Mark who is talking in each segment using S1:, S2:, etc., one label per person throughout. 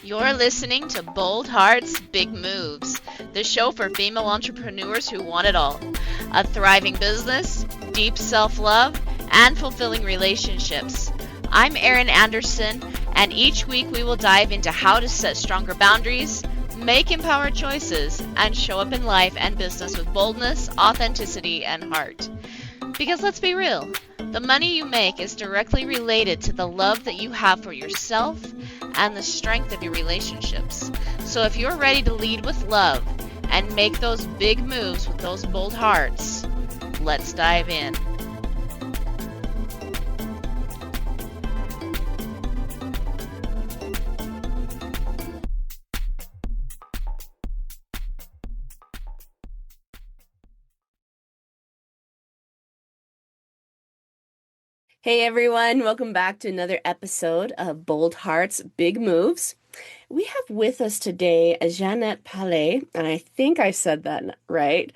S1: You're listening to Bold Hearts, Big Moves, the show for female entrepreneurs who want it all: a thriving business, deep self love, and fulfilling relationships. I'm Erin Anderson, and each week we will dive into how to set stronger boundaries, make empowered choices, and show up in life and business with boldness, authenticity, and heart. Because let's be real, the money you make is directly related to the love that you have for yourself and the strength of your relationships. So if you're ready to lead with love and make those big moves with those bold hearts, let's dive in.
S2: Hey everyone, welcome back to another episode of Bold Hearts, Big Moves. We have with us today a Xanet Paliet, and I think I said that right.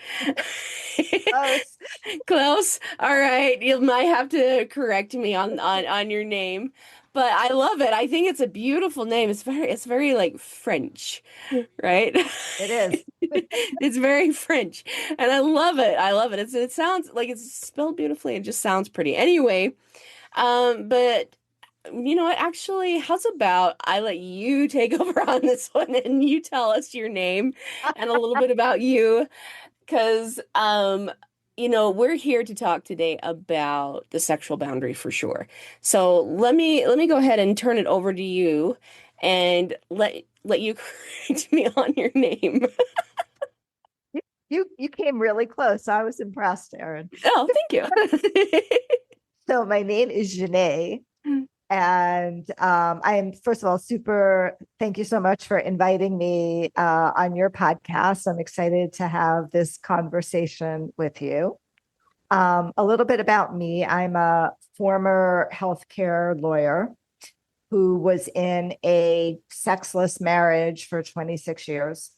S3: Close.
S2: Close. All right. You might have to correct me on your name, but I love it. I think it's a beautiful name. It's very like French, right?
S3: It is.
S2: It's very French, and I love it. I love it. It sounds like it's spelled beautifully. It just sounds pretty. Anyway, but you know what? Actually, how's about I let you take over on this one and you tell us your name and a little bit about you, because we're here to talk today about the sexual boundary for sure. So let me go ahead and turn it over to you and let you correct me on your name.
S3: You came really close. I was impressed, Erin.
S2: Oh, thank you.
S3: So my name is Xanet, and I am, first of all, super. Thank you so much for inviting me on your podcast. I'm excited to have this conversation with you. A little bit about me: I'm a former healthcare lawyer who was in a sexless marriage for 26 years.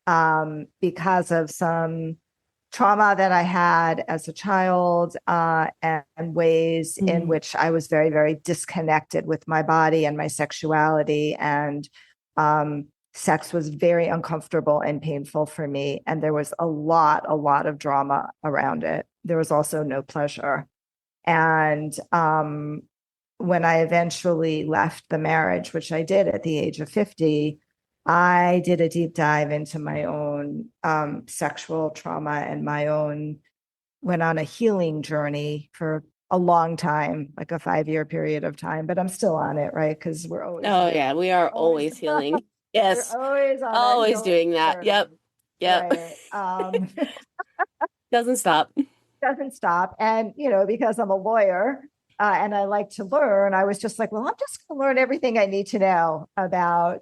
S3: Because of some trauma that I had as a child, and ways in which I was very, very disconnected with my body and my sexuality. And sex was very uncomfortable and painful for me. And there was a lot of drama around it. There was also no pleasure. And when I eventually left the marriage, which I did at the age of 50, I did a deep dive into my own sexual trauma and went on a healing journey for a long time, like a 5-year period of time, but I'm still on it, right? Because we're always.
S2: Oh yeah, we are always healing. Yes.
S3: We're
S2: Always doing that.
S3: journey.
S2: Yep.
S3: Right.
S2: Doesn't stop.
S3: Doesn't stop. And, because I'm a lawyer, and I like to learn, I was just like, well, I'm just going to learn everything I need to know about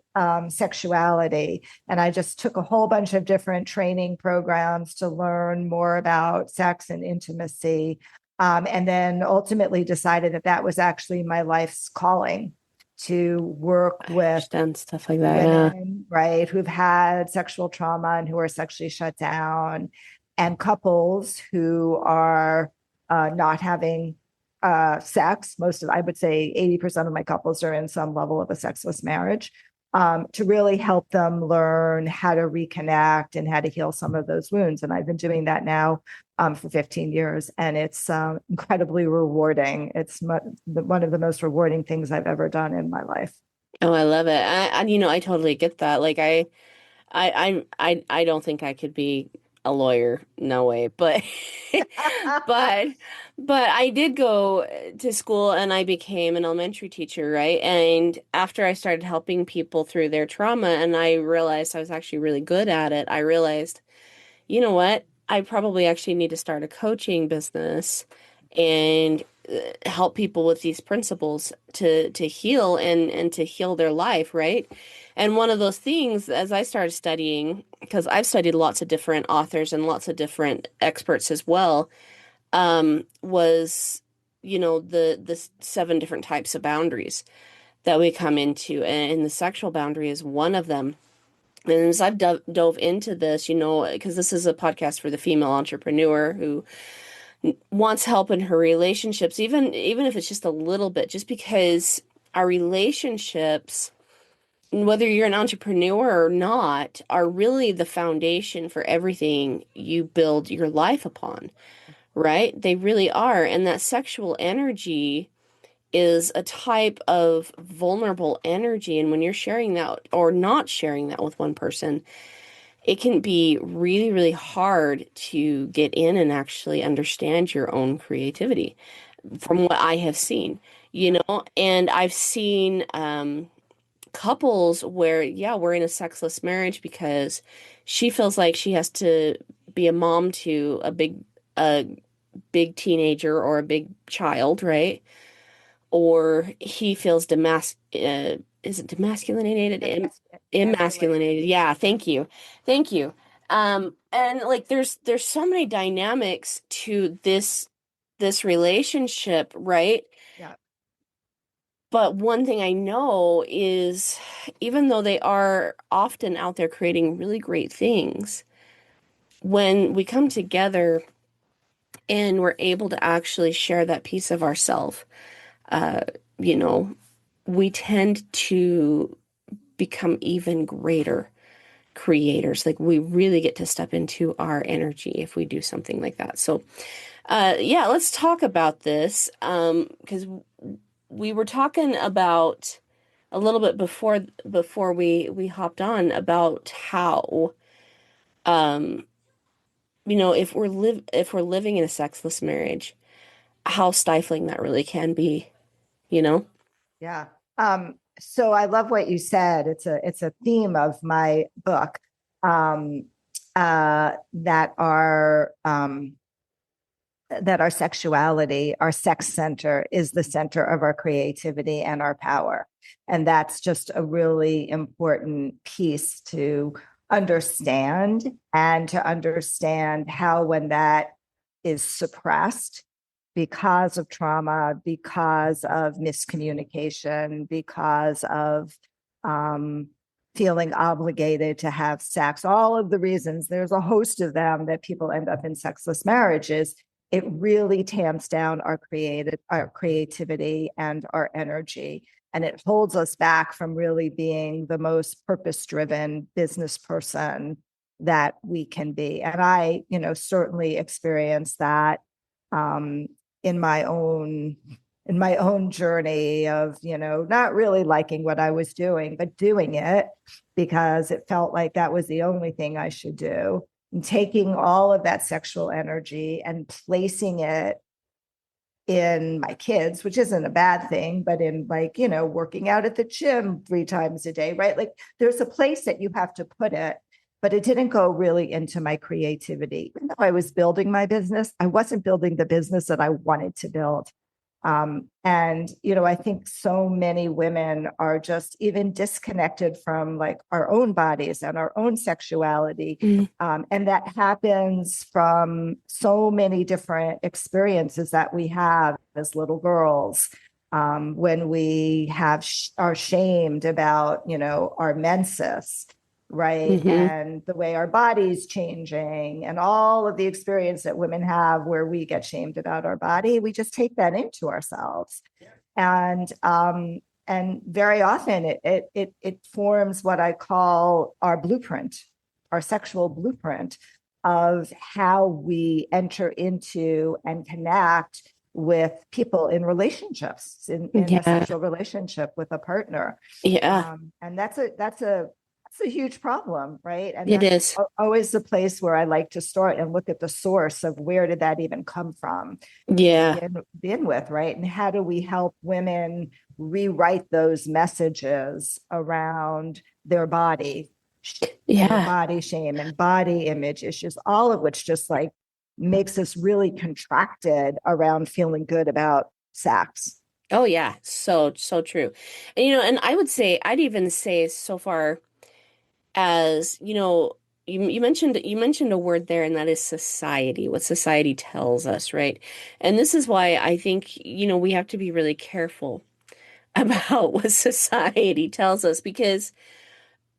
S3: sexuality. And I just took a whole bunch of different training programs to learn more about sex and intimacy. And then ultimately decided that that was actually my life's calling, to work with
S2: stuff like that,
S3: women, right, who've had sexual trauma and who are sexually shut down, and couples who are not having sex. I would say 80% of my couples are in some level of a sexless marriage, to really help them learn how to reconnect and how to heal some of those wounds. And I've been doing that now for 15 years, and it's incredibly rewarding. It's one of the most rewarding things I've ever done in my life.
S2: Oh, I love it. I totally get that. Like I don't think I could be a lawyer, no way. But but I did go to school and I became an elementary teacher, right? And after I started helping people through their trauma and I realized I was actually really good at it, I realized, you know what? I probably actually need to start a coaching business and help people with these principles to heal and to heal their life, right? And one of those things, as I started studying, because I've studied lots of different authors and lots of different experts as well, was, the 7 different types of boundaries that we come into, and the sexual boundary is one of them. And as I've dove into this, because this is a podcast for the female entrepreneur who wants help in her relationships, even if it's just a little bit, just because our relationships whether you're an entrepreneur or not, are really the foundation for everything you build your life upon, right? They really are. And that sexual energy is a type of vulnerable energy. And when you're sharing that or not sharing that with one person, it can be really, really hard to get in and actually understand your own creativity from what I have seen, you know, and I've seen couples where, yeah, we're in a sexless marriage because she feels like she has to be a mom to a big teenager or a big child, right? Or he feels is it demasculinated? Emasculinated. Yeah, thank you. Thank you. And like there's so many dynamics to this relationship, right?
S3: Yeah.
S2: But one thing I know is even though they are often out there creating really great things, when we come together and we're able to actually share that piece of ourself, uh, you know, we tend to become even greater creators. Like we really get to step into our energy if we do something like that. So, yeah, let's talk about this because we were talking about a little bit before we hopped on about how um if we're living in a sexless marriage, how stifling that really can be, you know?
S3: Yeah. So I love what you said. It's a theme of my book, um, that our sexuality, our sex center is the center of our creativity and our power. And that's just a really important piece to understand, and to understand how, when that is suppressed because of trauma, because of miscommunication, because of um, feeling obligated to have sex, all of the reasons, there's a host of them that people end up in sexless marriages. It really tamps down our creativity and our energy. And it holds us back from really being the most purpose-driven business person that we can be. And I, certainly experienced that um, in my own journey of, not really liking what I was doing, but doing it because it felt like that was the only thing I should do. And taking all of that sexual energy and placing it in my kids, which isn't a bad thing, but in, like, working out at the gym 3 times a day, right? Like there's a place that you have to put it, but it didn't go really into my creativity. Even though I was building my business, I wasn't building the business that I wanted to build. And, I think so many women are just even disconnected from like our own bodies and our own sexuality.
S2: Mm.
S3: And that happens from so many different experiences that we have as little girls. When we are shamed about, our menses, right?
S2: Mm-hmm.
S3: And the way our body's changing and all of the experience that women have where we get shamed about our body, we just take that into ourselves. And very often it forms what I call our blueprint, our sexual blueprint of how we enter into and connect with people in relationships, in a
S2: Yeah.
S3: sexual relationship with a partner.
S2: Yeah,
S3: And that's a huge problem, right? And
S2: it
S3: that's
S2: is.
S3: always the place where I like to start and look at the source of where did that even come from to
S2: Yeah.
S3: begin with, right? And how do we help women rewrite those messages around their body,
S2: Yeah.
S3: body shame and body image issues, all of which just like makes us really contracted around feeling good about sex.
S2: Oh yeah. So true. And and I'd even say so far as, you mentioned a word there, and that is society, what society tells us, right? And this is why I think, we have to be really careful about what society tells us, because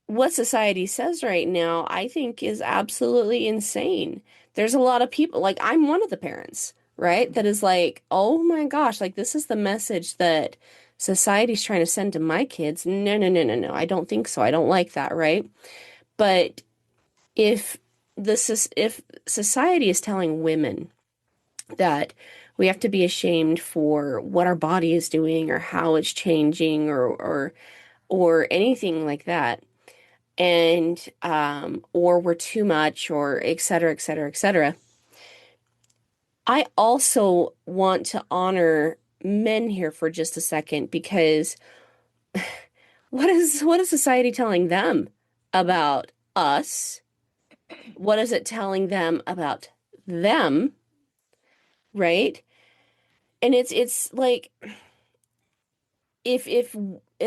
S2: what society says right now, I think, is absolutely insane. There's a lot of people, like I'm one of the parents, right? That is like, oh my gosh, like this is the message that society's trying to send to my kids. No, no, no, no, no. I don't think so. I don't like that, right? But if if society is telling women that we have to be ashamed for what our body is doing or how it's changing or anything like that, and or we're too much, or et cetera, et cetera, et cetera. I also want to honor men here for just a second, because what is society telling them about us? What is it telling them about them, right? And it's like, if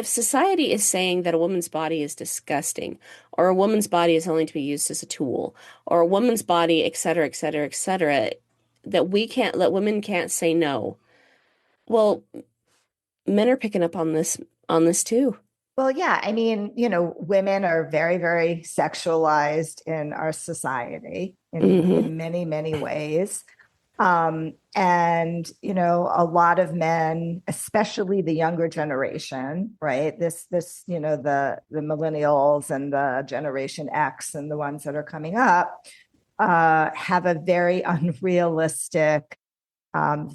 S2: society is saying that a woman's body is disgusting, or a woman's body is only to be used as a tool, or a woman's body, et cetera, et cetera, et cetera, that women can't say no. Well, men are picking up on this too.
S3: Well, yeah, I mean, women are very, very sexualized in our society
S2: Hmm.
S3: in many, many ways. And a lot of men, especially the younger generation, right? This, the millennials and the Generation X and the ones that are coming up, have a very unrealistic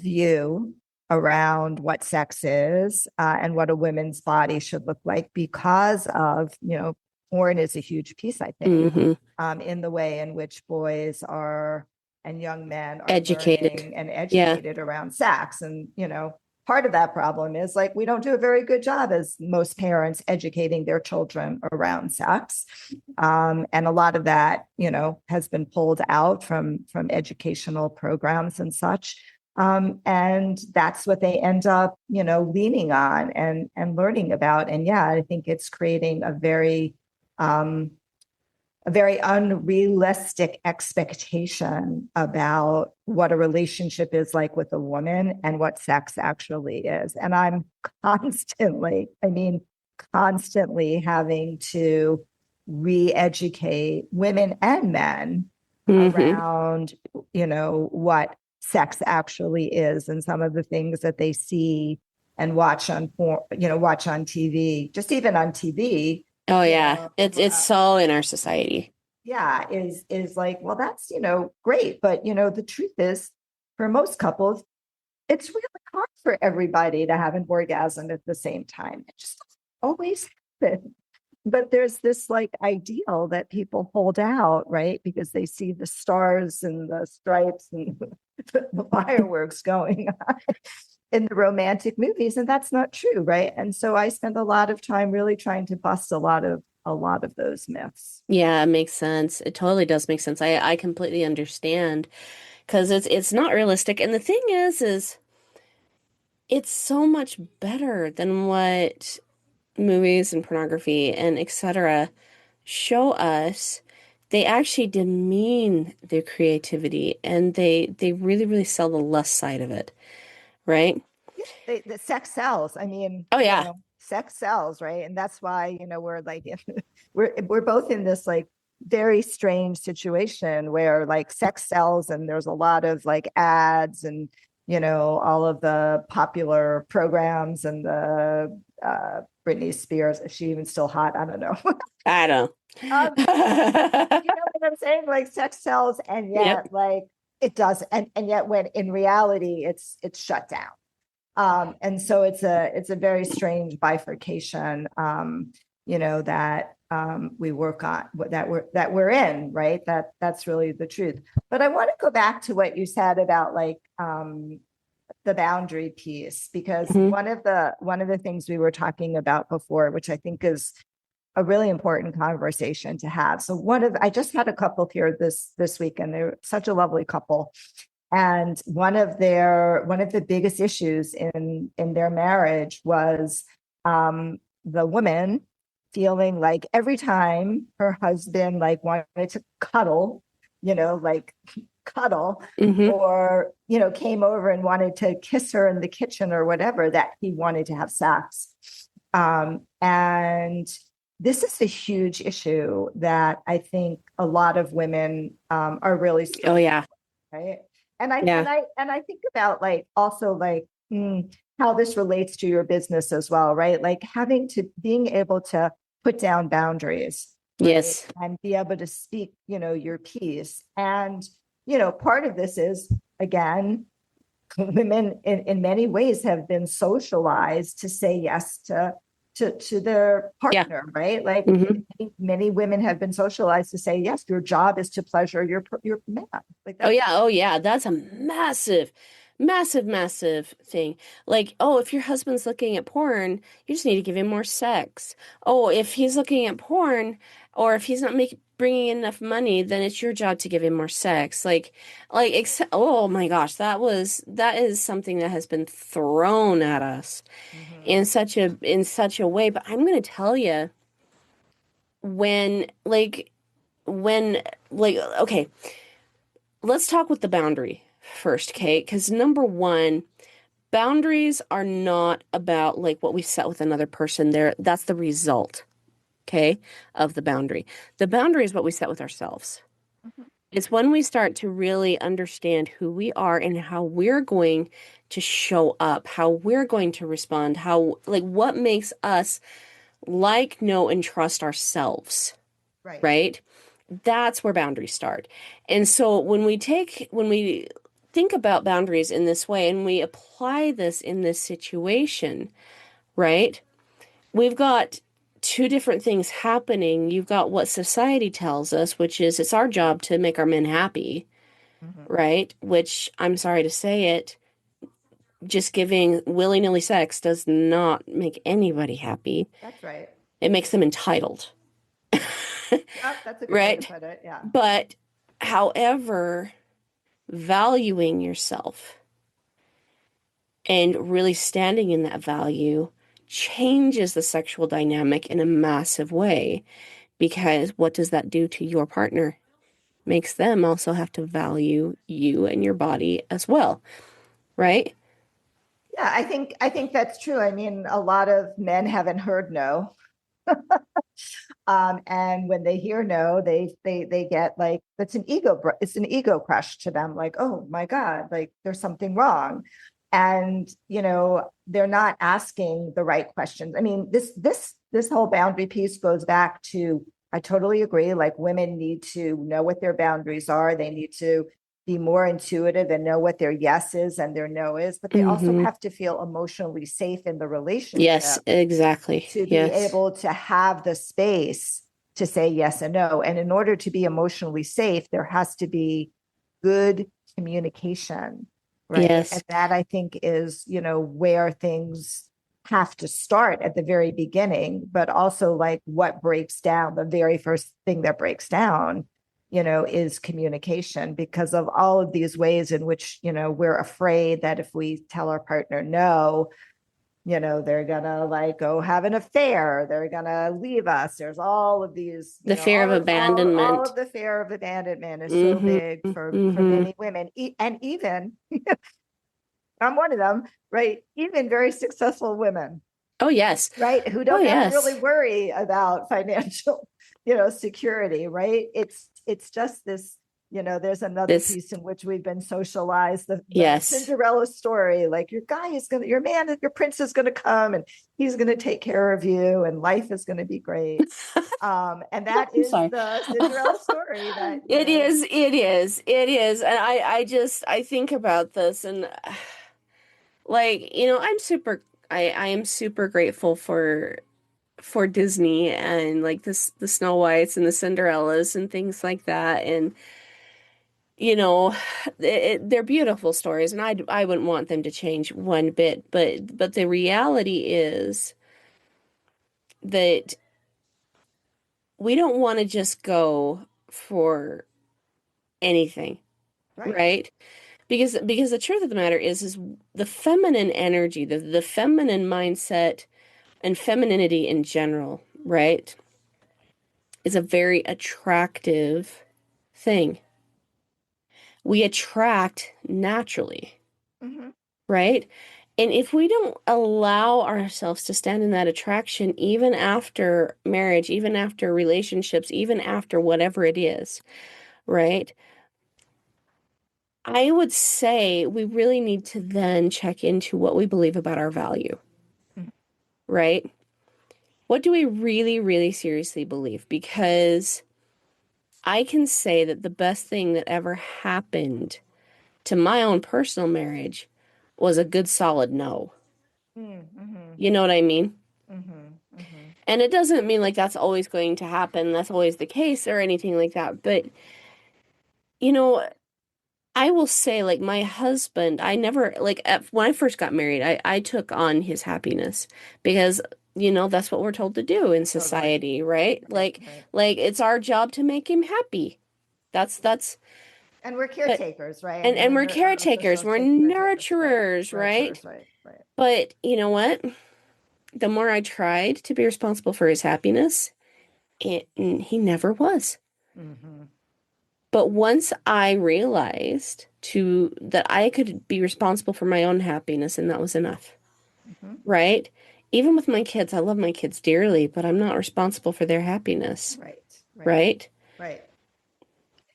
S3: view around what sex is, and what a woman's body should look like, because of, porn is a huge piece, I think,
S2: Hmm.
S3: in the way in which boys are and young men are
S2: Educated.
S3: learning and
S2: Yeah.
S3: educated around sex. And, part of that problem is like we don't do a very good job as most parents educating their children around sex. And a lot of that, has been pulled out from educational programs and such. And that's what they end up, leaning on and learning about. And yeah, I think it's creating a very unrealistic expectation about what a relationship is like with a woman and what sex actually is. And I'm constantly having to re-educate women and men
S2: Hmm.
S3: around, what sex actually is, and some of the things that they see and watch watch on TV, just even on TV,
S2: Oh
S3: you
S2: yeah.
S3: know,
S2: It's so in our society.
S3: yeah, is like, well, that's, great. But, the truth is, for most couples, it's really hard for everybody to have an orgasm at the same time. It just doesn't always happen. But there's this like ideal that people hold out, right? Because they see the stars and the stripes and the fireworks going on in the romantic movies, and that's not true, right? And so I spend a lot of time really trying to bust a lot of those myths.
S2: Yeah, it makes sense. It totally does make sense. I completely understand, because it's not realistic. And the thing is it's so much better than what movies and pornography and etc. show us. They actually demean their creativity, and they really, really sell the lust side of it, right?
S3: Yeah, the sex sells. I mean,
S2: Oh yeah.
S3: sex sells, right? And that's why, we're like, we're both in this like very strange situation where like sex sells, and there's a lot of like ads and, all of the popular programs and the Britney Spears. Is she even still hot? I don't know.
S2: I don't.
S3: You know what I'm saying? Like sex sells, and
S2: Yep.
S3: yet like it does, and yet when in reality it's shut down. And so it's a very strange bifurcation, that we work on, that we're in, right? That's really the truth. But I want to go back to what you said about like the boundary piece, because
S2: Mhm.
S3: one of the things we were talking about before, which I think is a really important conversation to have. So I just had a couple here this week, and they're such a lovely couple. And one of the biggest issues in their marriage was the woman feeling like every time her husband like wanted to cuddle, like cuddle,
S2: Mhm.
S3: or came over and wanted to kiss her in the kitchen or whatever, that he wanted to have sex. And this is a huge issue that I think a lot of women are really
S2: Oh
S3: struggling,
S2: yeah.
S3: right? And I
S2: Yeah.
S3: and I and I think about like also like how this relates to your business as well, right? Like being able to put down boundaries, right?
S2: Yes.
S3: And be able to speak, your piece. And, part of this is, again, women in many ways have been socialized to say yes to their
S2: Yeah.
S3: partner, right? Like many women have been socialized to say yes, your job is to pleasure your man. Like
S2: Oh yeah, that's a massive, massive, massive thing. Like, oh, if your husband's looking at porn, you just need to give him more sex. Oh, if he's looking at porn, or if he's not bringing in enough money, then it's your job to give him more sex. Oh my gosh, that is something that has been thrown at us in such a way. But I'm gonna tell you, when like when okay, let's talk with the boundary first, Kate, because number one, boundaries are not about like what we set with another person. That's the result, okay, of the boundary. The boundary is what we set with ourselves. It's when we start to really understand who we are and how we're going to show up, how we're going to respond, how, like, what makes us like, know, and trust ourselves, right? That's where boundaries start. And so when we think about boundaries in this way and we apply this in this situation, right? We've got two different things happening. You've got what society tells us, which is it's our job to make our men happy, right? Which, I'm sorry to say it, just giving willy-nilly sex does not make anybody happy.
S3: That's right.
S2: It makes them entitled.
S3: That's a good
S2: right?
S3: way to put it. Yeah.
S2: But however, valuing yourself and really standing in that value changes the sexual dynamic in a massive way, because what does that do to your partner? Makes them also have to value you and your body as well, right?
S3: Yeah, I think that's true. I mean, a lot of men haven't heard no. And when they hear no, they get like, it's an ego crush to them, like, oh my God, like there's something wrong. And they're not asking the right questions. I mean, this whole boundary piece goes back to, I totally agree, like women need to know what their boundaries are. They need to be more intuitive and know what their yes is and their no is, but they also have to feel emotionally safe in the relationship.
S2: Yes, exactly.
S3: To be able to have the space to say yes and no. And in order to be emotionally safe, there has to be good communication, right?
S2: Yes.
S3: And that, I think, is, where things have to start at the very beginning, but also like what breaks down, the very first thing that breaks down, is communication, because of all of these ways in which, we're afraid that if we tell our partner no, they're gonna like go have an affair, they're gonna leave us. There's all of these,
S2: the fear of abandonment.
S3: All of the fear of abandonment is so big for many women. And even I'm one of them, right? Even very successful women.
S2: Oh, yes.
S3: Right. Who don't have to really worry about financial, security, right? It's just this, there's another piece in which we've been socialized, the Cinderella story, like your prince is going to come and he's going to take care of you and life is going to be great. And that is the Cinderella story. It
S2: is. And I think about this and like, I am super grateful for Disney and like the Snow Whites and the Cinderellas and things like that. And, they're beautiful stories and I wouldn't want them to change one bit. But the reality is that we don't want to just go for anything, right? Because the truth of the matter is the feminine energy, the feminine mindset and femininity in general, right, is a very attractive thing. We attract naturally, right? And if we don't allow ourselves to stand in that attraction, even after marriage, even after relationships, even after whatever it is, right? I would say we really need to then check into what we believe about our value,
S3: Mhm.
S2: right? What do we really, really seriously believe? Because I can say that the best thing that ever happened to my own personal marriage was a good solid no.
S3: Mm-hmm.
S2: You know what I mean?
S3: Mm-hmm. Mm-hmm.
S2: And it doesn't mean like that's always going to happen, that's always the case or anything like that. But, you know, I will say, like, my husband, I never, like, when I first got married, I took on his happiness because, that's what we're told to do in
S3: Totally.
S2: society, right?
S3: Right.
S2: Like,
S3: Right.
S2: it's our job to make him happy. That's,
S3: And we're
S2: but,
S3: caretakers, right? I
S2: and,
S3: mean,
S2: and we're
S3: we're
S2: caretakers,
S3: official
S2: we're
S3: caretakers, right?
S2: nurturers, right?
S3: Nurturers, right? Right.
S2: But you know what? The more I tried to be responsible for his happiness, he never was.
S3: Mm-hmm.
S2: But once I realized that I could be responsible for my own happiness and that was enough,
S3: Mm-hmm.
S2: right? Even with my kids, I love my kids dearly, but I'm not responsible for their happiness,
S3: Right. Right.
S2: right?
S3: Right.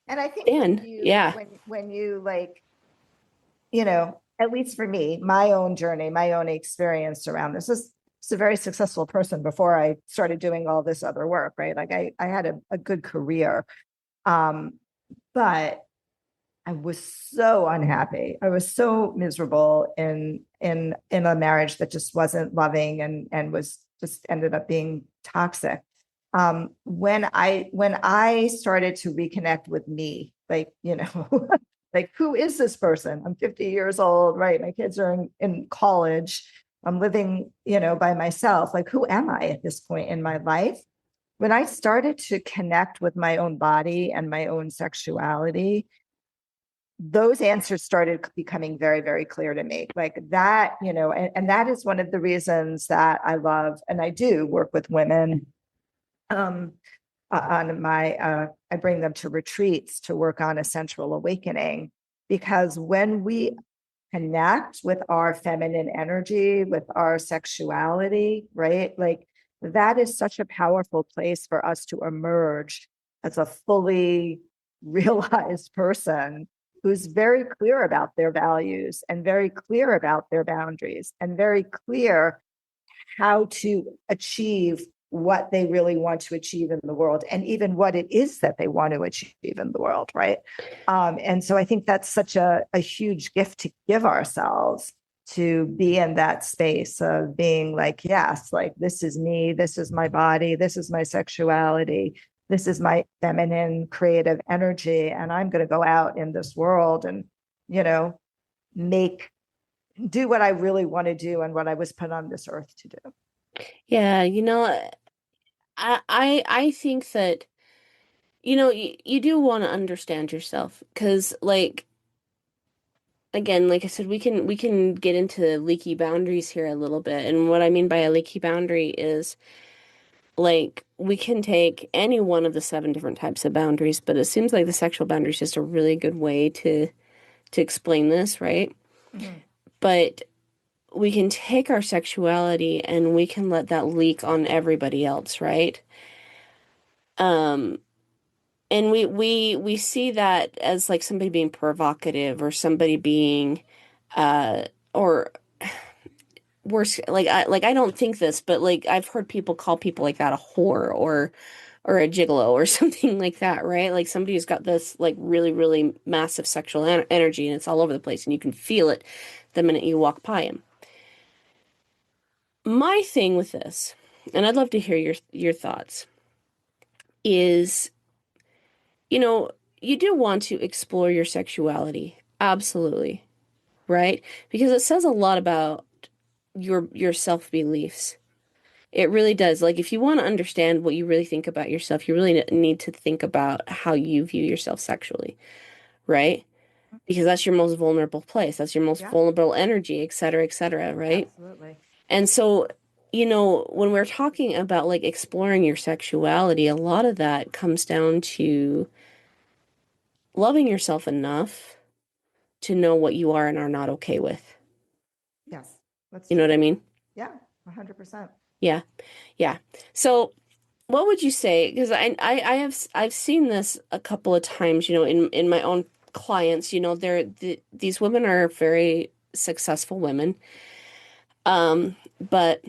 S3: And I think when
S2: And
S3: you
S2: yeah,
S3: when you like, at least for me, my own journey, my own experience around this is a very successful person before I started doing all this other work, right? Like I had a good career. Um, but I was so unhappy. I was so miserable in a marriage that just wasn't loving and was just ended up being toxic. When I started to reconnect with me, like, like, who is this person? I'm 50 years old, right? My kids are in college. I'm living, by myself. Like, who am I at this point in my life? When I started to connect with my own body and my own sexuality, those answers started becoming very, very clear to me. Like that, and that is one of the reasons that I love and I do work with women. Um, on my, I bring them to retreats to work on a sensual awakening, because when we connect with our feminine energy, with our sexuality, right? Like that is such a powerful place for us to emerge as a fully realized person who's very clear about their values and very clear about their boundaries and very clear how to achieve what they really want to achieve in the world and even what it is that they want to achieve in the world, right? And so I think that's such a huge gift to give ourselves, to be in that space of being like, yes, like this is me, this is my body, this is my sexuality, this is my feminine creative energy, and I'm going to go out in this world and, you know, make do what I really want to do and what I was put on this earth to do.
S2: yeah, I think that, you do want to understand yourself because, like, again, like I said, we can get into leaky boundaries here a little bit. And what I mean by a leaky boundary is like we can take any one of the seven different types of boundaries, but it seems like the sexual boundary is just a really good way to explain this, right?
S3: Mm-hmm.
S2: But we can take our sexuality and we can let that leak on everybody else, right? Um, and we see that as like somebody being provocative or somebody being uh or worse, like I don't think this, but like I've heard people call people like that a whore or a gigolo or something like that, right? Like somebody who's got this like really, really massive sexual energy and it's all over the place and you can feel it the minute you walk by him. My thing with this, and I'd love to hear your thoughts, is, you know, you do want to explore your sexuality. Absolutely, right? Because it says a lot about your self-beliefs. It really does. Like, if you want to understand what you really think about yourself, you really need to think about how you view yourself sexually, right? Because that's your most vulnerable place. That's your most
S3: Yeah,
S2: vulnerable energy, et cetera, right?
S3: absolutely.
S2: And so, when we're talking about like exploring your sexuality, a lot of that comes down to loving yourself enough to know what you are and are not okay with.
S3: Yes, that's
S2: You know
S3: true.
S2: what I mean?
S3: Yeah, 100%.
S2: Yeah. Yeah. So, what would you say? Because I've seen this a couple of times, in my own clients, these women are very successful women, but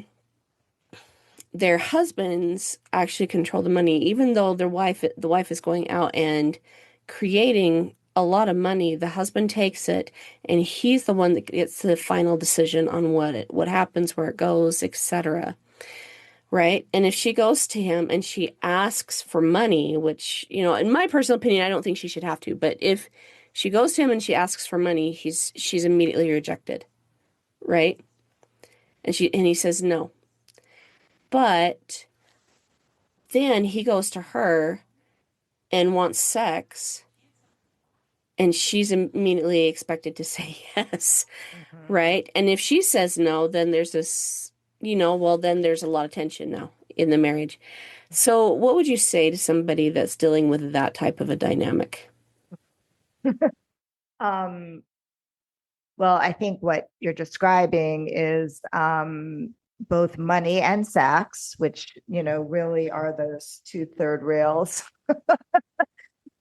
S2: their husbands actually control the money, even though the wife is going out and creating a lot of money. The husband takes it, and he's the one that gets the final decision on what happens, where it goes, etc. Right? And if she goes to him and she asks for money, which, in my personal opinion, I don't think she should have to, but if she goes to him and she asks for money, she's immediately rejected, right? And he says no. But then he goes to her and wants sex, and she's immediately expected to say yes,
S3: Mhm.
S2: right? And if she says no, then there's this, well, then there's a lot of tension now in the marriage. So what would you say to somebody that's dealing with that type of a dynamic?
S3: Um, well, I think what you're describing is both money and sex, which, really are those two third rails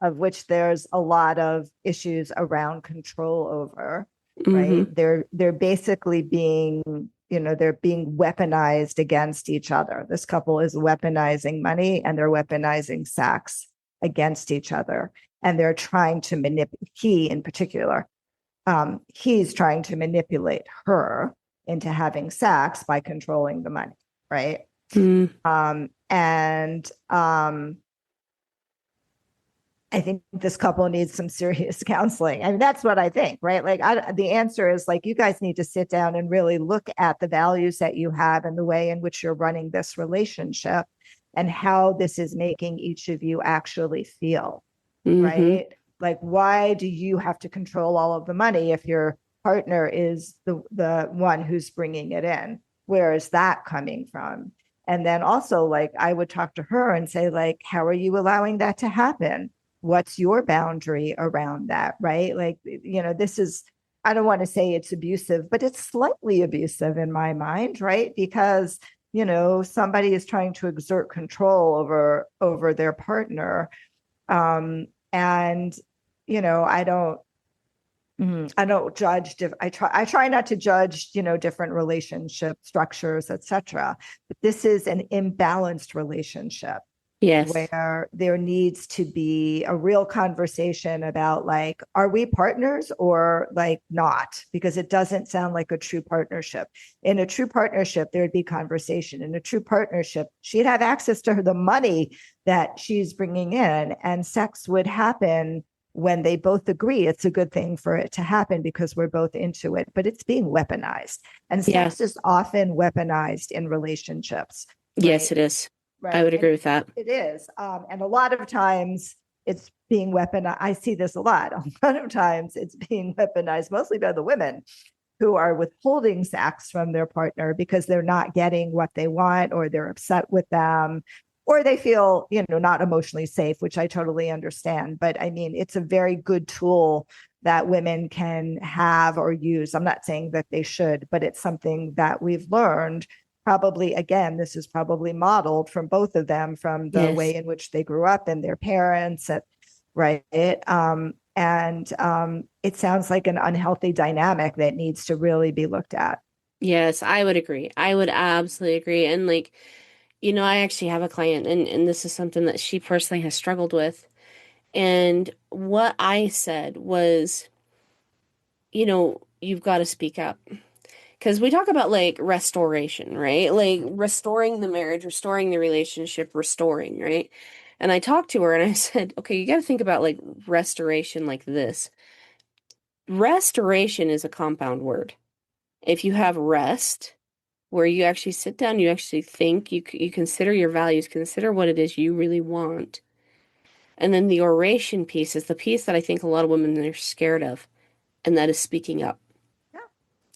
S3: of which there's a lot of issues around control over,
S2: Mm-hmm.
S3: right? They're basically being, they're being weaponized against each other. This couple is weaponizing money and they're weaponizing sex against each other. And they're trying to manipulate, he in particular, he's trying to manipulate her into having sex by controlling the money, right?
S2: Mm,
S3: And I think this couple needs some serious counseling. I mean, that's what I think, right? Like, the answer is like, you guys need to sit down and really look at the values that you have and the way in which you're running this relationship and how this is making each of you actually feel,
S2: mm-hmm.
S3: right? Like, why do you have to control all of the money if your partner is the one who's bringing it in? Where is that coming from? And then also, like, I would talk to her and say, like, how are you allowing that to happen? What's your boundary around that, right? Like, this is, I don't want to say it's abusive, but it's slightly abusive in my mind, right? Because, somebody is trying to exert control over their partner. And, I don't, I don't judge. I try not to judge, different relationship structures, etc. But this is an imbalanced relationship
S2: Yes.
S3: where there needs to be a real conversation about, like, are we partners or like not? Because it doesn't sound like a true partnership. In a true partnership, there'd be conversation. In a true partnership, she'd have access to the money that she's bringing in, and sex would happen when they both agree it's a good thing for it to happen because we're both into it. But it's being weaponized, and
S2: Yeah.
S3: sex is often weaponized in relationships,
S2: Yes,
S3: right?
S2: it is. I
S3: Right.
S2: would agree with that.
S3: It is. And a lot of times it's being weaponized. I see this a lot. A lot of times it's being weaponized mostly by the women who are withholding sex from their partner because they're not getting what they want, or they're upset with them, or they feel, not emotionally safe, which I totally understand. But I mean, it's a very good tool that women can have or use. I'm not saying that they should, but it's something that we've learned. Probably, again, this is probably modeled from both of them, from the
S2: Yes.
S3: way in which they grew up and their parents, right? And it sounds like an unhealthy dynamic that needs to really be looked at.
S2: Yes, I would agree. I would absolutely agree. And like, I actually have a client, and this is something that she personally has struggled with. And what I said was, you've got to speak up. Because we talk about like restoration, right? Like restoring the marriage, restoring the relationship, restoring, right? And I talked to her and I said, okay, you got to think about like restoration like this. Restoration is a compound word. If you have rest, where you actually sit down, you actually think, you consider your values, consider what it is you really want. And then the oration piece is the piece that I think a lot of women are scared of, and that is speaking up,
S3: Yeah.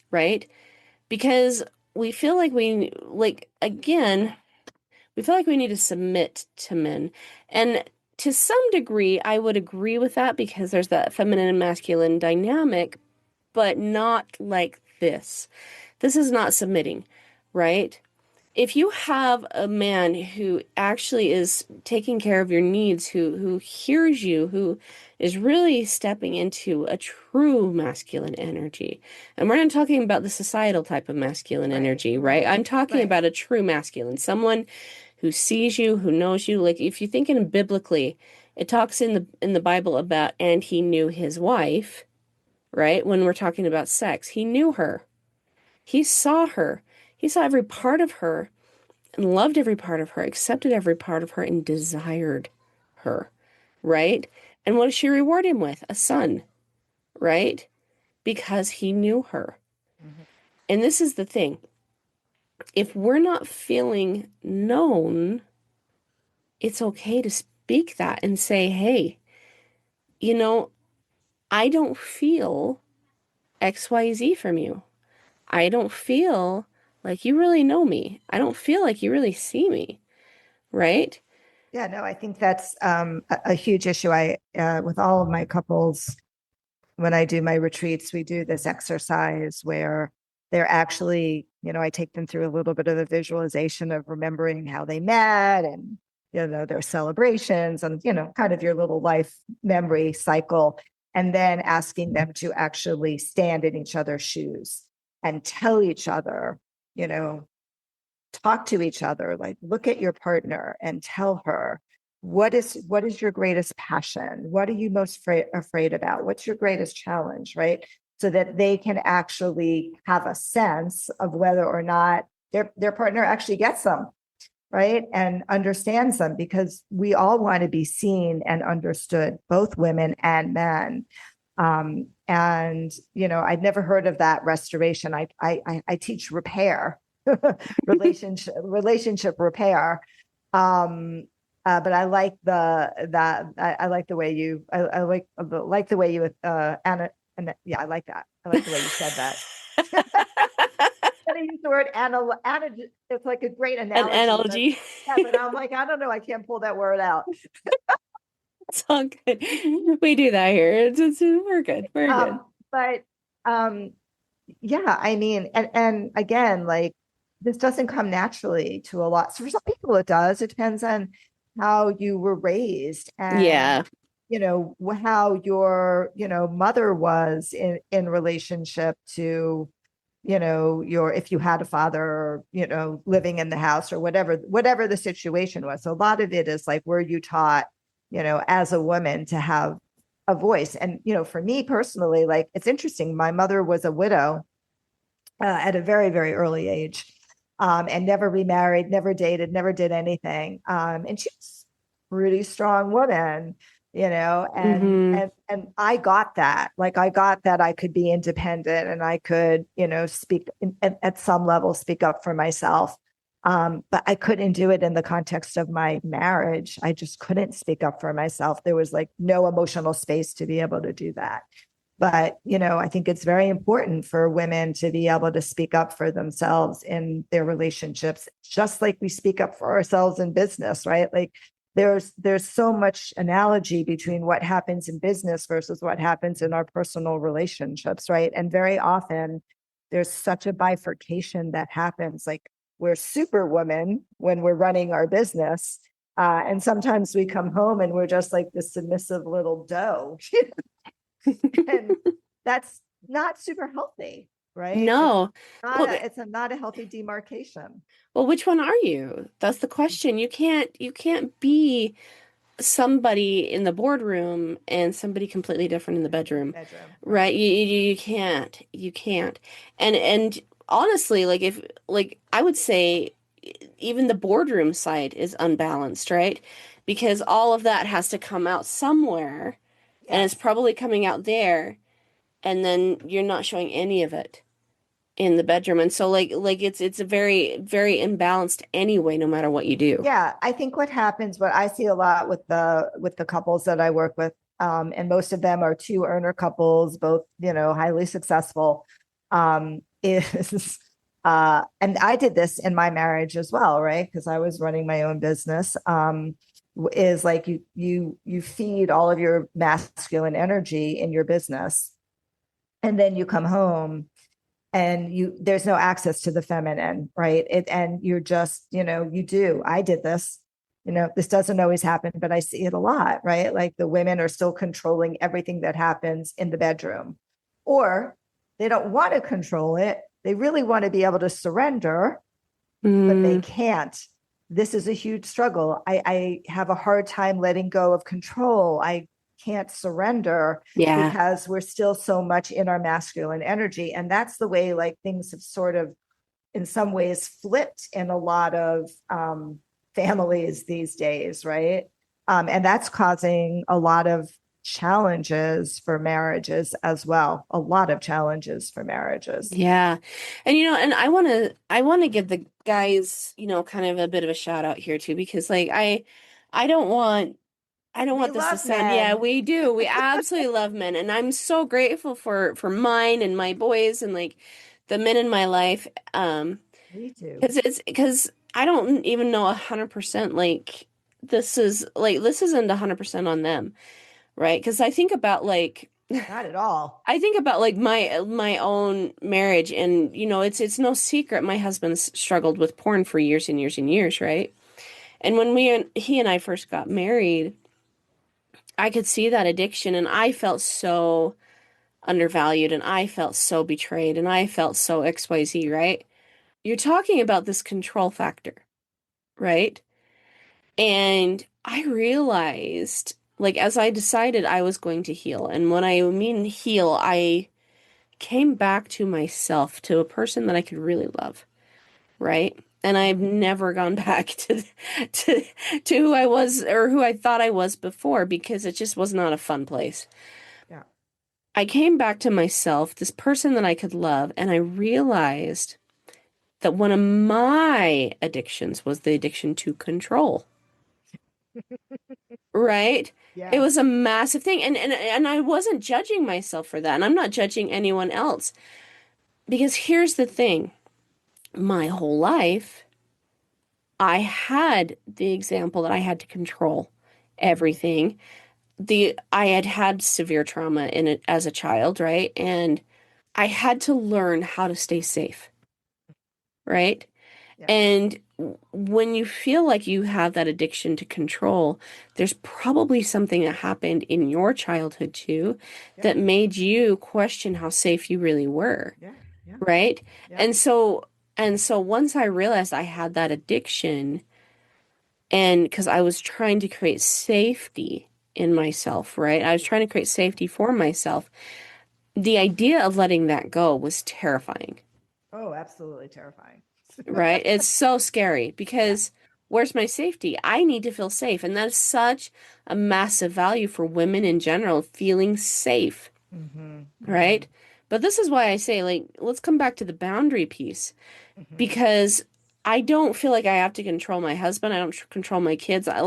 S2: right? Because we feel like again, we feel like we need to submit to men. And to some degree, I would agree with that because there's that feminine and masculine dynamic, but not like this. This is not submitting, right? if you have a man who actually is taking care of your needs, who hears you, who is really stepping into a true masculine energy, and we're not talking about the societal type of masculine energy, right? I'm talking about a true masculine, someone who sees you, who knows you. Like if you think in biblically, it talks in the Bible about, and he knew his wife, right? When we're talking about sex, he knew her. He saw her. He saw every part of her and loved every part of her, accepted every part of her, and desired her, right? And what does she reward him with? A son, right? Because he knew her.
S3: Mhm.
S2: And this is the thing. If we're not feeling known, it's okay to speak that and say, hey, you know, I don't feel XYZ from you. I don't feel like you really know me. I don't feel like you really see me, right?
S3: Yeah, no, I think that's a huge issue. I with all of my couples, when I do my retreats, we do this exercise where they're actually, I take them through a little bit of the visualization of remembering how they met and, their celebrations and, kind of your little life memory cycle. And then asking them to actually stand in each other's shoes and tell each other, you know, talk to each other, like look at your partner and tell her what is your greatest passion? What are you most afraid about? What's your greatest challenge, right? So that they can actually have a sense of whether or not their partner actually gets them, right? And understands them, because we all want to be seen and understood, both women and men. And I'd never heard of that restoration. I teach repair, relationship repair. But I like I like the way you I like the way you Anna, and yeah, I like that. I like the way you said that. I use the word it's like a great
S2: An
S3: analogy.
S2: analogy.
S3: But I'm like, I don't know, I can't pull that word out.
S2: It's all good. We do that here. We're good. We're good.
S3: But yeah, I mean, and again, like this doesn't come naturally to a lot. So for some people it does. It depends on how you were raised and
S2: Yeah.
S3: how your mother was in relationship to your, if you had a father, living in the house or whatever the situation was. So a lot of it is like, were you taught as a woman to have a voice? And for me personally, like it's interesting, my mother was a widow at a very, very early age, and never remarried, never dated, never did anything, and she was a pretty strong woman, and
S2: Mhm.
S3: and I got that. Like I got that I could be independent and I could speak at some level, speak up for myself. But I couldn't do it in the context of my marriage. I just couldn't speak up for myself. There was like no emotional space to be able to do that. But, I think it's very important for women to be able to speak up for themselves in their relationships, just like we speak up for ourselves in business, right? Like there's so much analogy between what happens in business versus what happens in our personal relationships, right? And very often there's such a bifurcation that happens. Like we're superwoman when we're running our business. And sometimes we come home and we're just like this submissive little doe. And that's not super healthy, right?
S2: No. Well,
S3: It's not a healthy demarcation.
S2: well, which one are you? That's the question. You can't be somebody in the boardroom and somebody completely different in the bedroom. Right? You can't. You can't. And honestly, like if like I would say even the boardroom side is unbalanced, right? Because all of that has to come out somewhere, and it's
S3: Yes.
S2: probably coming out there, and then you're not showing any of it in the bedroom. And so like it's a very, very imbalanced anyway, no matter what you do.
S3: Yeah, I think what I see a lot with the couples that I work with, and most of them are two earner couples, both, highly successful, is and I did this in my marriage as well, right? Because I was running my own business. Is like you feed all of your masculine energy in your business, and then you come home and there's no access to the feminine, right? And you're just, I did this, this doesn't always happen, but I see it a lot, right? Like the women are still controlling everything that happens in the bedroom, or they don't want to control it. They really want to be able to surrender, but they can't. This is a huge struggle. I have a hard time letting go of control. I can't surrender
S2: Yeah.
S3: because we're still so much in our masculine energy. And that's the way like things have sort of in some ways flipped in a lot of families these days, right? And that's causing a lot of challenges for marriages as well. A lot of challenges for marriages.
S2: Yeah. And and I want to give the guys, kind of a bit of a shout out here too, because like I don't want I don't
S3: We
S2: want this to
S3: love
S2: sound, yeah,
S3: men.
S2: we do. We absolutely love men, and I'm so grateful for mine and my boys and like the men in my life.
S3: Me too.
S2: Because I don't even know 100% like this isn't 100% on them, right? Because
S3: Not at all.
S2: I think about like my own marriage, and it's no secret my husband's struggled with porn for years and years and years, right? And when he and I first got married, I could see that addiction, and I felt so undervalued, and I felt so betrayed, and I felt so XYZ, right? You're talking about this control factor, right? And I realized, like, as I decided I was going to heal, and when I mean heal, I came back to myself, to a person that I could really love, right? And I've never gone back to to who I was or who I thought I was before, because it just was not a fun place.
S3: Yeah.
S2: I came back to myself, this person that I could love, and I realized that one of my addictions was the addiction to control, right? It
S3: Yeah.
S2: was a massive thing, and I wasn't judging myself for that, and I'm not judging anyone else, because here's the thing. My whole life, I had the example that I had to control everything. I had had severe trauma in it as a child, right? And I had to learn how to stay safe, right?
S3: Yeah.
S2: And when you feel like you have that addiction to control, there's probably something that happened in your childhood too
S3: Yeah.
S2: that made you question how safe you really were,
S3: Yeah. Yeah.
S2: right?
S3: Yeah.
S2: And so once I realized I had that addiction, and because I was trying to create safety in myself, right? I was trying to create safety for myself. The idea of letting that go was terrifying,
S3: Oh, absolutely terrifying.
S2: right? It's so scary
S3: Yeah.
S2: because where's my safety? I need to feel safe. And that's such a massive value for women in general, feeling safe,
S3: Mm-hmm. Mm-hmm.
S2: right? But this is why I say, like, let's come back to the boundary piece,
S3: Mm-hmm.
S2: because I don't feel like I have to control my husband. I don't control my kids. I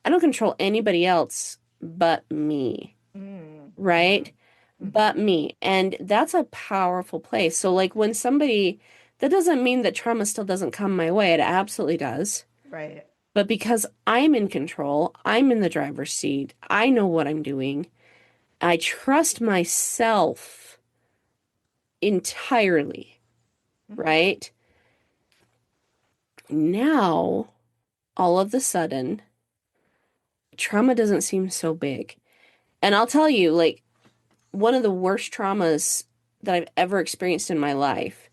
S2: don't control anybody else but me,
S3: Mm-hmm.
S2: right?
S3: Mm-hmm.
S2: But me. And that's a powerful place. So like when somebody, that doesn't mean that trauma still doesn't come my way. It absolutely does.
S3: Right.
S2: But because I'm in control, I'm in the driver's seat. I know what I'm doing. I trust myself entirely,
S3: Mm-hmm.
S2: right? Now, all of a sudden, trauma doesn't seem so big. And I'll tell you, like, one of the worst traumas that I've ever experienced in my life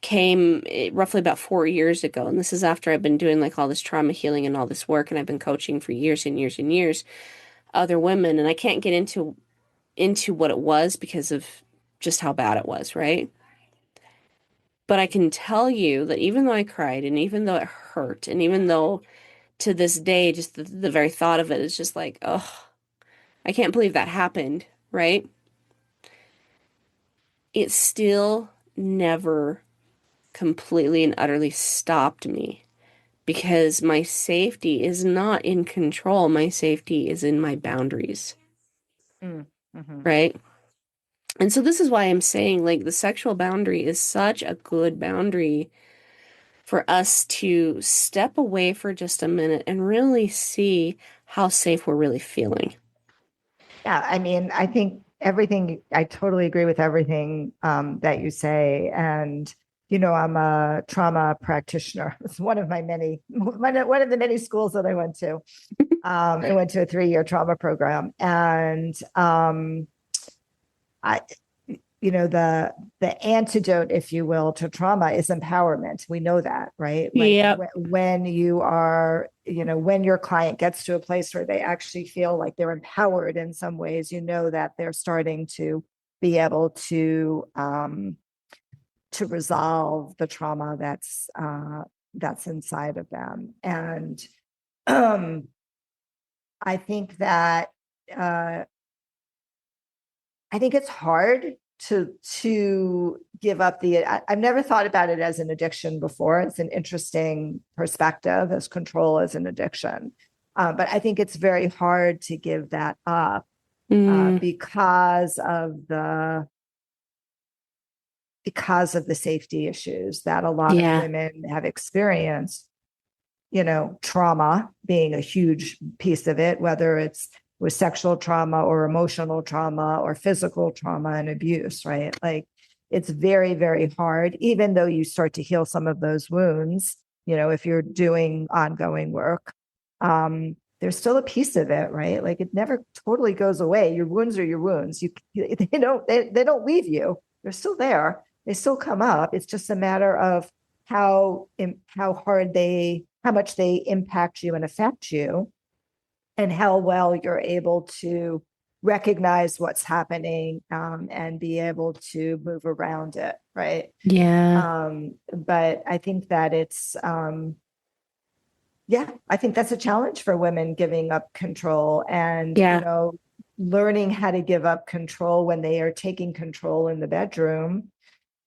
S2: came roughly about 4 years ago. And this is after I've been doing like all this trauma healing and all this work, and I've been coaching for years and years and years other women. And I can't get into what it was because of just how bad it was, right? But I can tell you that even though I cried, and even though it hurt, and even though to this day, just the very thought of it is just like, oh, I can't believe that happened, right? It still never completely and utterly stopped me, because my safety is not in control. My safety is in my boundaries,
S3: Mm-hmm.
S2: right? And so this is why I'm saying like the sexual boundary is such a good boundary for us to step away for just a minute and really see how safe we're really feeling.
S3: Yeah. I mean, I think everything, I totally agree with everything that you say. And, I'm a trauma practitioner. It's one of the many schools that I went to. I went to a 3-year trauma program. And I, the antidote, if you will, to trauma is empowerment. We know that, right? Like
S2: Yep.
S3: when you are, when your client gets to a place where they actually feel like they're empowered in some ways, that they're starting to be able to resolve the trauma that's inside of them. And I think that uh, I think it's hard to give up I've never thought about it as an addiction before. It's an interesting perspective, as control as an addiction. But I think it's very hard to give that up because of the safety issues that a lot of women have experienced, trauma being a huge piece of it, whether it's with sexual trauma or emotional trauma or physical trauma and abuse, right? Like it's very, very hard, even though you start to heal some of those wounds, if you're doing ongoing work, there's still a piece of it, right? Like it never totally goes away. Your wounds are your wounds. They don't leave you. They're still there. They still come up. It's just a matter of how much they impact you and affect you, and how well you're able to recognize what's happening and be able to move around it, right?
S2: Yeah.
S3: But I think that I think that's a challenge for women, giving up control and, learning how to give up control when they are taking control in the bedroom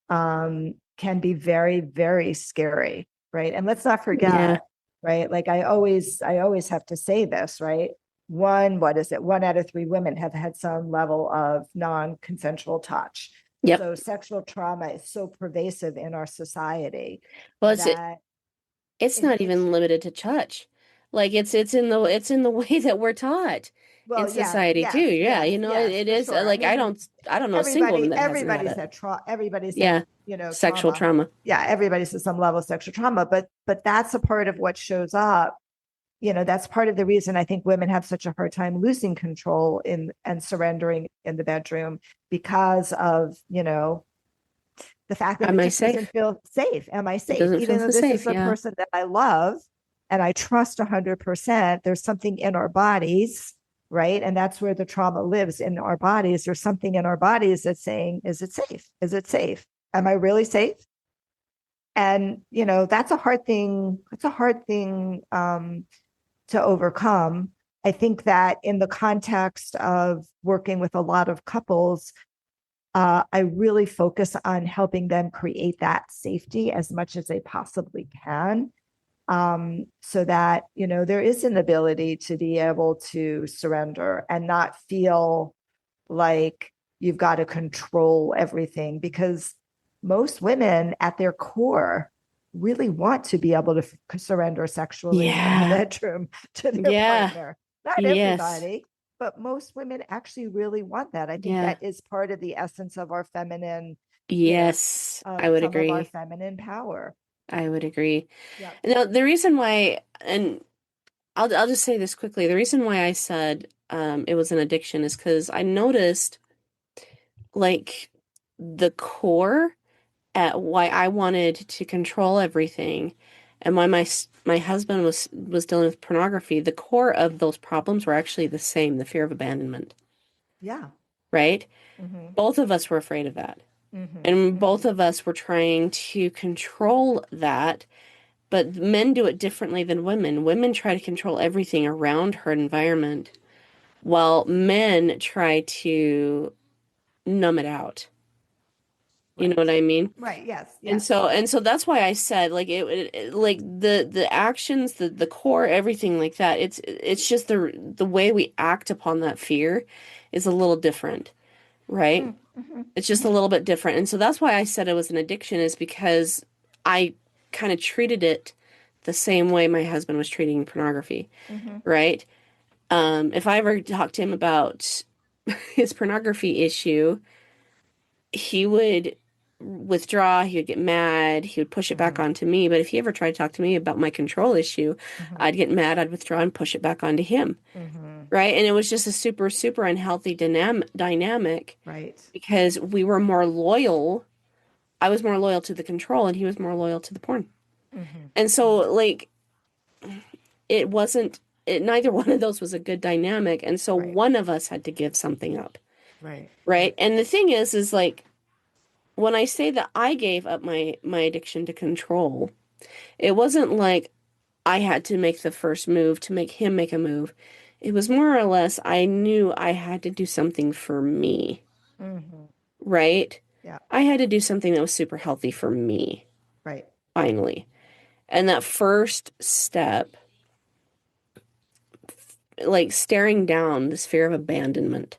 S3: can be very, very scary, right? And let's not forget, right? Like I always have to say this, right? One out of 3 women have had some level of non-consensual touch.
S2: Yep.
S3: So sexual trauma is so pervasive in our society.
S2: Well, it's not even limited to touch. Like it's in the way that we're taught in society too. Yeah, it is
S3: sure.
S2: like I don't know a single woman that hasn't had it.
S3: Everybody's had,
S2: sexual trauma.
S3: Yeah, everybody's had some level of sexual trauma, but that's a part of what shows up. That's part of the reason I think women have such a hard time losing control and surrendering in the bedroom, because of, the fact that it just doesn't feel safe. Am I safe? Even though this is a person that I love and I trust 100%, there's something in our bodies, right? And that's where the trauma lives, in our bodies. There's something in our bodies that's saying, is it safe? Is it safe? Am I really safe? And, that's a hard thing. It's a hard thing to overcome. I think that in the context of working with a lot of couples, I really focus on helping them create that safety as much as they possibly can, so that, there is an ability to be able to surrender and not feel like you've got to control everything, because most women at their core really want to be able to surrender sexually in the bedroom to their partner. Not everybody, but most women actually really want that. I think that is part of the essence of our feminine.
S2: Yes, I would agree.
S3: Of our feminine power.
S2: I would agree.
S3: Yeah.
S2: Now, the reason why, and I'll just say this quickly, the reason why I said it was an addiction is because I noticed, like, the core at why I wanted to control everything, and why my husband was dealing with pornography. The core of those problems were actually the same: the fear of abandonment.
S3: Yeah.
S2: Right? Mm-hmm. Both of us were afraid of that. Mm-hmm. And both of us were trying to control that, but men do it differently than women. Women try to control everything around her environment, while men try to numb it out. You know what I mean?
S3: Right. Yes.
S2: And so that's why I said, like, it like the actions, the core, everything like that. It's just the way we act upon that fear is a little different, right? Mm-hmm. It's just a little bit different. And so that's why I said it was an addiction, is because I kind of treated it the same way my husband was treating pornography, right? If I ever talked to him about his pornography issue, he would withdraw, he would get mad, he would push it back onto me. But if he ever tried to talk to me about my control issue, I'd get mad, I'd withdraw and push it back onto him. Right. And it was just a super, super unhealthy dynamic.
S3: Right.
S2: Because we were more loyal. I was more loyal to the control and he was more loyal to the porn. And so, like, it wasn't, neither one of those was a good dynamic. And so one of us had to give something up. Right. And the thing is like, when I say that I gave up my addiction to control, it wasn't like I had to make the first move to make him make a move. It was more or less, I knew I had to do something for me. Right?
S3: Yeah.
S2: I had to do something that was super healthy for me.
S3: Right.
S2: Finally. And that first step, like staring down this fear of abandonment.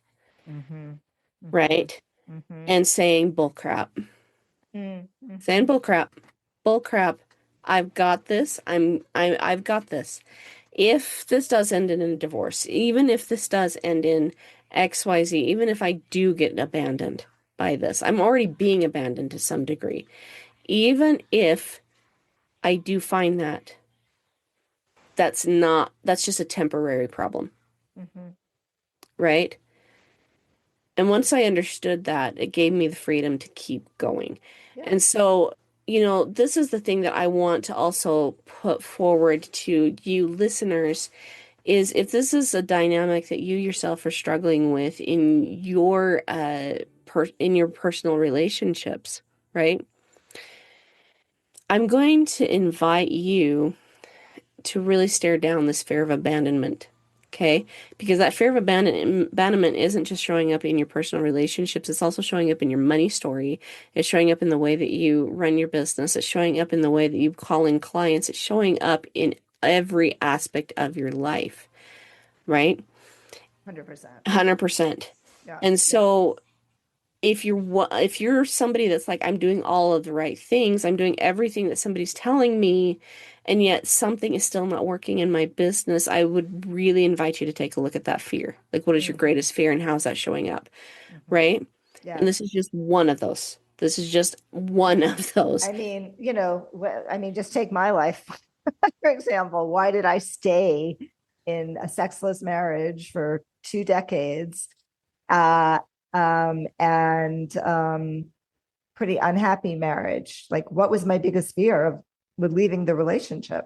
S2: Right? And saying bullcrap. Saying bullcrap. I've got this. I've got this. If this does end in a divorce, even if this does end in XYZ, even if I do get abandoned by this, I'm already being abandoned to some degree. Even if I do find that's just a temporary problem. Right? And once I understood that, it gave me the freedom to keep going. Yeah. And so, this is the thing that I want to also put forward to you listeners is if this is a dynamic that you yourself are struggling with in your personal relationships, right? I'm going to invite you to really stare down this fear of abandonment. Okay, because that fear of abandonment isn't just showing up in your personal relationships. It's also showing up in your money story. It's showing up in the way that you run your business. It's showing up in the way that you call in clients. It's showing up in every aspect of your life, right?
S3: 100%.
S2: 100%.
S3: Yeah.
S2: And so if you're somebody that's like, I'm doing all of the right things, I'm doing everything that somebody's telling me, and yet something is still not working in my business, I would really invite you to take a look at that fear. Like, what is your greatest fear and how is that showing up? Right?
S3: Yeah.
S2: And this is just one of those. This is just one of those.
S3: I mean, just take my life, for example. Why did I stay in a sexless marriage for 2 decades? Pretty unhappy marriage. Like, what was my biggest fear with leaving the relationship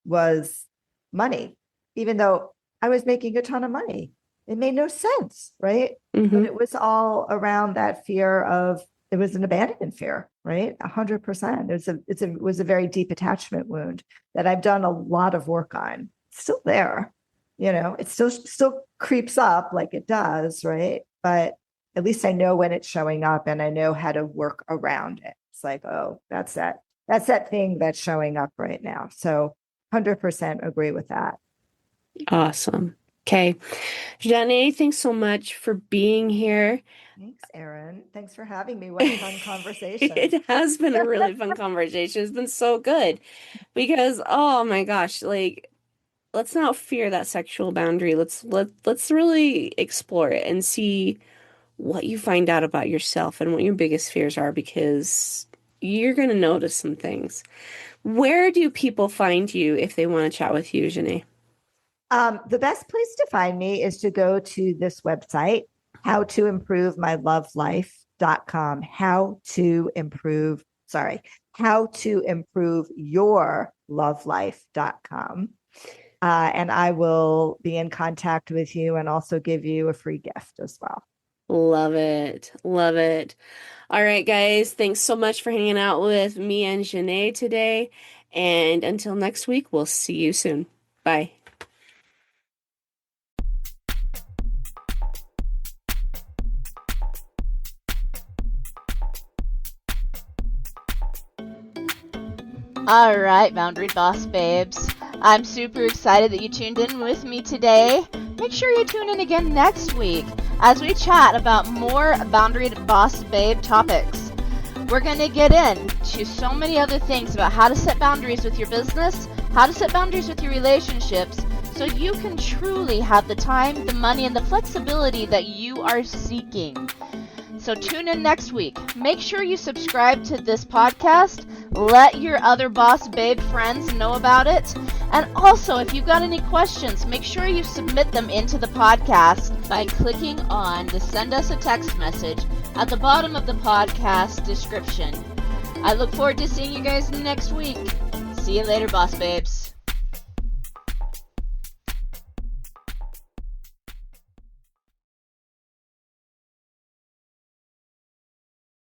S3: was money, even though I was making a ton of money. It made no sense, right? But it was all around that fear it was an abandonment fear, right? 100%. It was a very deep attachment wound that I've done a lot of work on. It's still there, it still creeps up like it does, right? But at least I know when it's showing up and I know how to work around it. It's like, oh, that's that thing that's showing up right now. So 100% agree with that.
S2: Awesome. Okay. Xanet, thanks so much for being here.
S3: Thanks, Erin. Thanks for having me. What a fun conversation.
S2: It has been a really fun conversation. It's been so good because, oh my gosh, like, let's not fear that sexual boundary. Let's really explore it and see what you find out about yourself and what your biggest fears are, because you're going to notice some things. Where do people find you if they want to chat with you, Xanet?
S3: The best place to find me is to go to this website, howtoimproveMyLoveLife.com, howtoimproveyourlovelife.com. And I will be in contact with you and also give you a free gift as well.
S2: Love it. Love it. All right, guys. Thanks so much for hanging out with me and Xanet today. And until next week, we'll see you soon. Bye.
S1: All right, Boundary Boss babes. I'm super excited that you tuned in with me today. Make sure you tune in again next week as we chat about more Boundary Boss babe topics. We're going to get into so many other things about how to set boundaries with your business, how to set boundaries with your relationships, so you can truly have the time, the money, and the flexibility that you are seeking. So tune in next week. Make sure you subscribe to this podcast. Let your other boss babe friends know about it. And also, if you've got any questions, make sure you submit them into the podcast by clicking on the send us a text message at the bottom of the podcast description. I look forward to seeing you guys next week. See you later, boss babes.